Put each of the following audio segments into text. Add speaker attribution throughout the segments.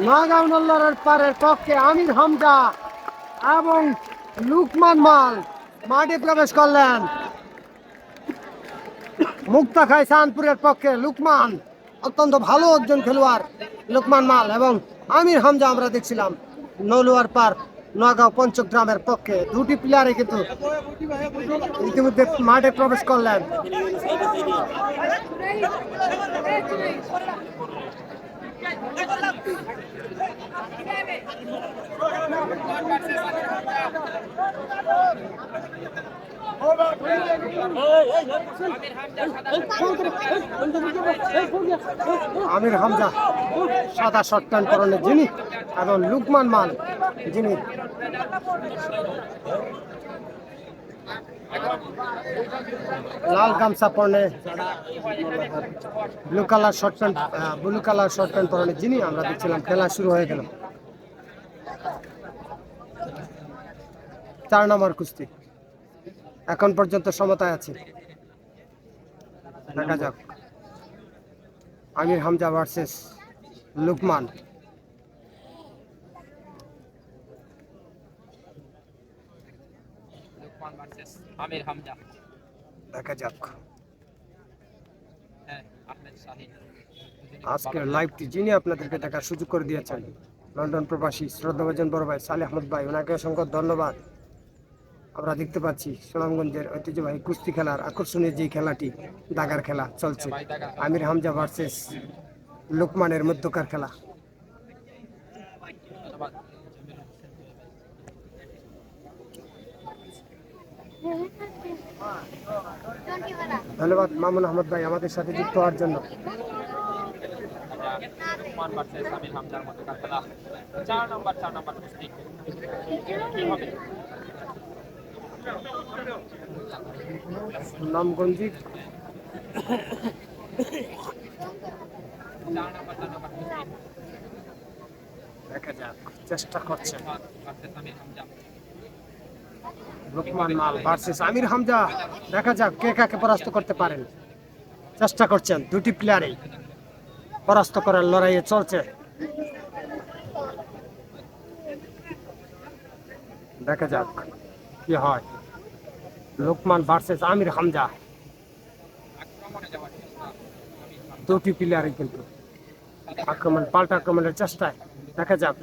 Speaker 1: নগাঁও নল্লারের পারের পক্ষে আমির হামজা এবং লুকমান মাল মাঠে প্রবেশ করলেন। মুক্তা খাই চাঁদপুরের পক্ষে লুকমান অত্যন্ত ভালো একজন খেলোয়াড় লুকমান মাল এবং আমির হামজা আমরা দেখছিলাম নলুয়ার পার নগাঁও পঞ্চগ্রামের পক্ষে দুটি প্লেয়ারে কিন্তু ইতিমধ্যে মাঠে প্রবেশ করলেন। আমির হামজা সাদা শর্ট প্যান্ট পরনে যিনি এবং লুকমান মাল যিনি লাল গামছা পরনে ব্লু কালার শর্ট প্যান্ট পরনে যিনি আমরা দেখছিলাম খেলা শুরু হয়ে গেল। 4 নম্বর কুস্তি এখন পর্যন্ত সমতায় আছে। দেখা যাক আমির হামজা ভার্সেস লুকমান।
Speaker 2: আমির হামজা
Speaker 1: দেখা যাক
Speaker 2: আহমেদ শাহিন
Speaker 1: আজকের লাইভটি যিনি আপনাদেরকে দেখার সুযোগ করে দিয়েছেন লন্ডন প্রবাসী শ্রদ্ধাভাজন বড় ভাই সালেহ আহমদ ভাই, ওনাকে অসংখ্য ধন্যবাদ। আমরা দেখতে পাচ্ছি সুনামগঞ্জের ঐতিহ্যবাহী কুস্তি খেলার আকর্ষণীয় যে খেলাটি দাগার খেলা চলছে, আমির হামজা ভার্সেস লুকমানের মধ্যকার খেলা। ধন্যবাদ মামুন আহমদ ভাই আমাদের সাথে যুক্ত হওয়ার জন্য।
Speaker 2: লুকমান ভার্সেস আমির হামজার মধ্যকার খেলা 4 নম্বর কুস্তি কি হবে?
Speaker 1: সুনামগঞ্জি
Speaker 2: 4 নম্বর কুস্তি
Speaker 1: দেখা যাক চেষ্টা করছে
Speaker 2: ভার্সেস আমির হামজা
Speaker 1: লুকমান মাল ভার্সেস আমির হামজা। দেখা যাক কে কাকে পরাস্ত করতে পারেন। চেষ্টা করছেন দুটি প্লেয়ারই পরাস্ত করার লড়াইয়ে চলছে। দেখা যাক কি হয়। লুকমান ভার্সেস আমির হামজা
Speaker 2: আক্রমণে যাওয়ার চেষ্টা
Speaker 1: দুটি প্লেয়ারই কিন্তু পাল্টা আক্রমণের চেষ্টায়। দেখা যাক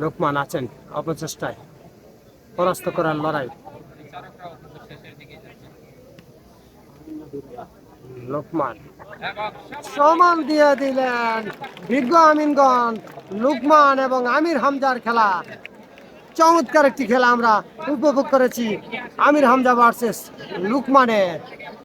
Speaker 1: লুকমান আছেন অপচেষ্টায় পরাস্ত করার লড়াই। লুকমান সমান দিয়ে দিলেন বিজ্ঞ আমিনগঞ্জ লুকমান এবং আমির হামজার খেলা। চমৎকার একটি খেলা আমরা উপভোগ করেছি আমির হামজা ভার্সেস লুকমানের।